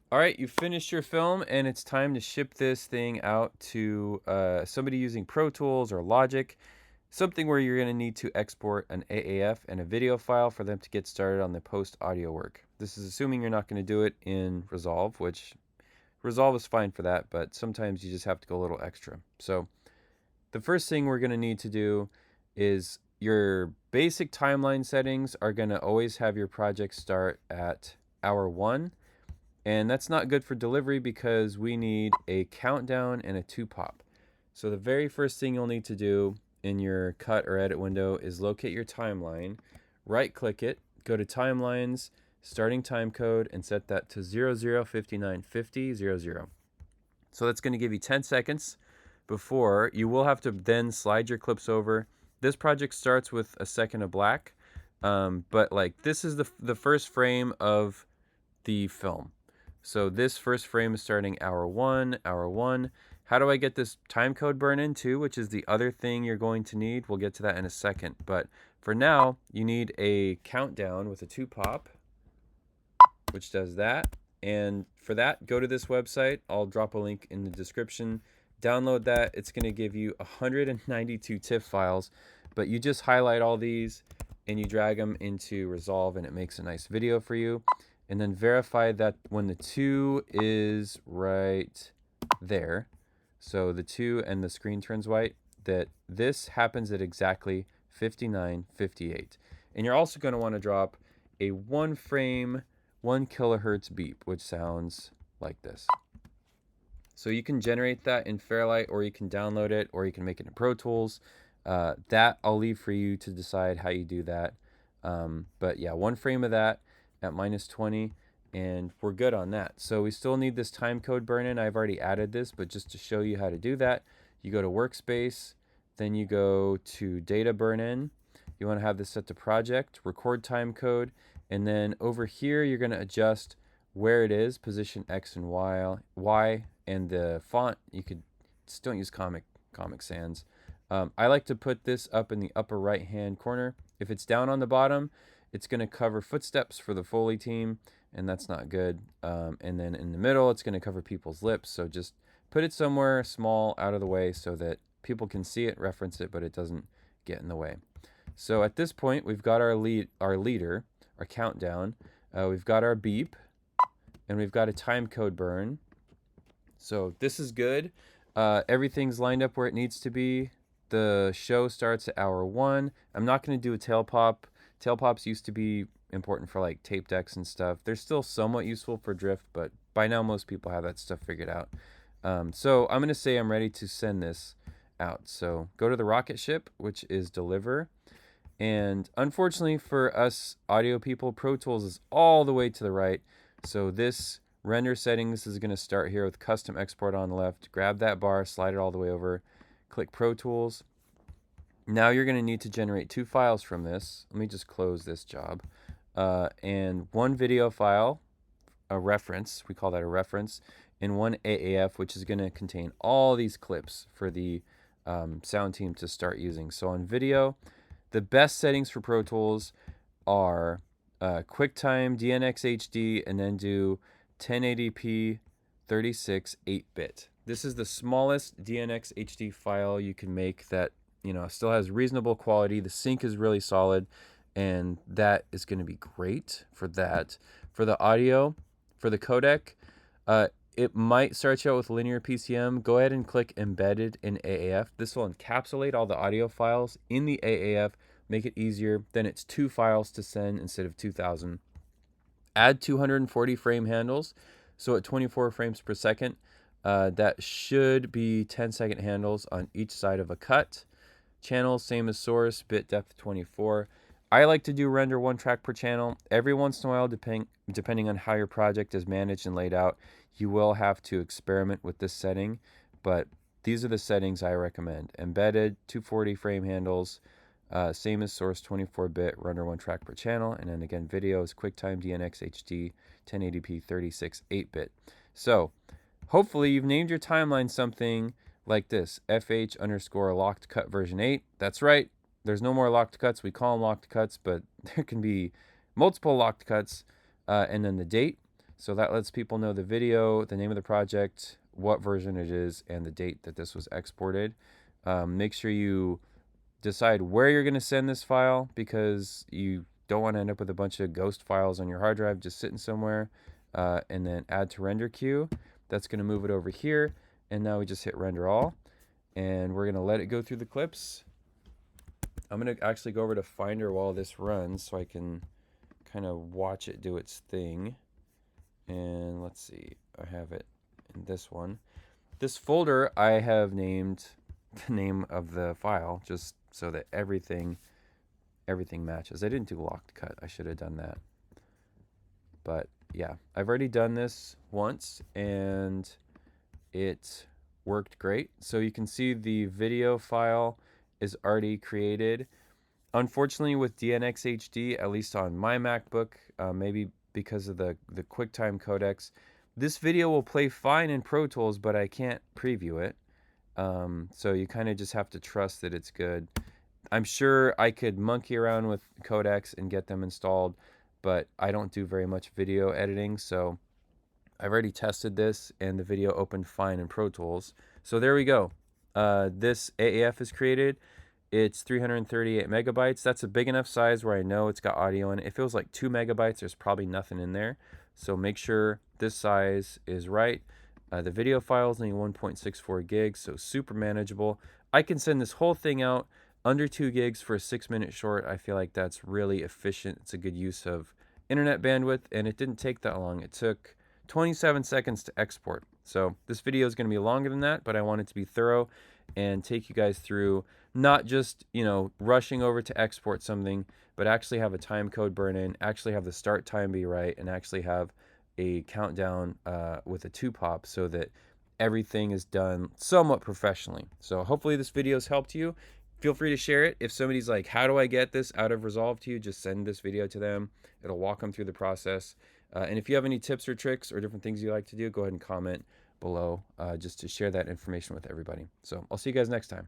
All right, you finished your film and it's time to ship this thing out to somebody using Pro Tools or Logic, something where you're going to need to export an AAF and a video file for them to get started on the post audio work. This is assuming you're not going to do it in Resolve, which Resolve is fine for that, but sometimes you just have to go a little extra. So the first thing we're going to need to do is your basic timeline settings are going to always have your project start at hour 1. And that's not good for delivery because we need a countdown and a 2-pop. So the very first thing you'll need to do in your cut or edit window is locate your timeline, right click it, go to timelines, starting time code, and set that to 00595000. So that's going to give you 10 seconds before you will have to then slide your clips over. This project starts with a second of black, but like this is the first frame of the film. So this first frame is starting hour 1, hour 1. How do I get this time code burn in too, which is the other thing you're going to need? We'll get to that in a second. But for now, you need a countdown with a 2-pop, which does that. And for that, go to this website. I'll drop a link in the description. Download that. It's going to give you 192 TIFF files, but you just highlight all these and you drag them into Resolve and it makes a nice video for you. And then verify that when the 2 is right there, so the 2 and the screen turns white, that this happens at exactly 59:58. And you're also going to want to drop a 1 frame, 1 kilohertz beep, which sounds like this. So you can generate that in Fairlight, or you can download it, or you can make it in Pro Tools. That I'll leave for you to decide how you do that. But yeah, 1 frame of that at -20, and we're good on that. So we still need this time code burn in. I've already added this, but just to show you how to do that, you go to Workspace, then you go to Data Burn In. You want to have this set to Project, Record Time Code, and then over here you're going to adjust where it is, position X and Y, and the font. You could just don't use Comic Sans. I like to put this up in the upper right hand corner. If it's down on the bottom, it's going to cover footsteps for the Foley team, and that's not good. And then in the middle, it's going to cover people's lips. So just put it somewhere small out of the way so that people can see it, reference it, but it doesn't get in the way. So at this point, we've got our leader, our countdown. We've got our beep, and we've got a time code burn. So this is good. Everything's lined up where it needs to be. The show starts at hour 1. I'm not going to do a tail pop. Tail pops used to be important for like tape decks and stuff. They're still somewhat useful for drift, but by now most people have that stuff figured out. So I'm going to say I'm ready to send this out. So go to the rocket ship, which is deliver. And unfortunately for us audio people, Pro Tools is all the way to the right. So this render settings is going to start here with custom export on the left. Grab that bar, slide it all the way over, click Pro Tools. Now you're going to need to generate 2 files from this. Let me just close this job. And 1 video file, a reference, we call that a reference, and 1 AAF, which is going to contain all these clips for the sound team to start using. So on video, the best settings for Pro Tools are QuickTime, DNX HD, and then do 1080p 36 8-bit. This is the smallest DNX HD file you can make that still has reasonable quality. The sync is really solid, and that is going to be great for that. For the audio, for the codec, it might start you out with linear PCM. Go ahead and click embedded in AAF. This will encapsulate all the audio files in the AAF, make it easier. Then it's 2 files to send instead of 2,000. Add 240 frame handles. So at 24 frames per second, that should be 10-second handles on each side of a cut. Channel, same as source, bit depth 24. I like to do render 1 track per channel. Every once in a while, depending on how your project is managed and laid out, you will have to experiment with this setting, but these are the settings I recommend. Embedded, 240 frame handles, same as source, 24-bit, render 1 track per channel, and then again, video is QuickTime DNX HD, 1080p 36 8-bit. So hopefully you've named your timeline something like this, FH_ locked cut version 8. That's right, there's no more locked cuts. We call them locked cuts, but there can be multiple locked cuts. And then the date. So that lets people know the video, the name of the project, what version it is, and the date that this was exported. Make sure you decide where you're going to send this file, because you don't want to end up with a bunch of ghost files on your hard drive just sitting somewhere. And then add to render queue. That's going to move it over here. And now we just hit render all. And we're going to let it go through the clips. I'm going to actually go over to Finder while this runs so I can kind of watch it do its thing. And let's see, I have it in this one. This folder I have named the name of the file just so that everything matches. I didn't do locked cut. I should have done that. But yeah, I've already done this once and it worked great. So you can see the video file is already created. Unfortunately, with DNX HD, at least on my MacBook, maybe because of the QuickTime codecs, this video will play fine in Pro Tools, but I can't preview it. So you kind of just have to trust that it's good. I'm sure I could monkey around with codecs and get them installed, but I don't do very much video editing, so I've already tested this and the video opened fine in Pro Tools. So there we go. This AAF is created. It's 338 megabytes. That's a big enough size where I know it's got audio in it. If it feels like 2 megabytes, there's probably nothing in there. So make sure this size is right. The video file is only 1.64 gigs, so super manageable. I can send this whole thing out under 2 gigs for a 6-minute short. I feel like that's really efficient. It's a good use of internet bandwidth, and it didn't take that long. It took 27 seconds to export. So this video is going to be longer than that, but I want it to be thorough and take you guys through not just, rushing over to export something, but actually have a time code burn in, actually have the start time be right, and actually have a countdown with a 2-pop so that everything is done somewhat professionally. So hopefully this video has helped you. Feel free to share it. If somebody's like, how do I get this out of Resolve to you, just send this video to them. It'll walk them through the process. And if you have any tips or tricks or different things you like to do, go ahead and comment below just to share that information with everybody. So I'll see you guys next time.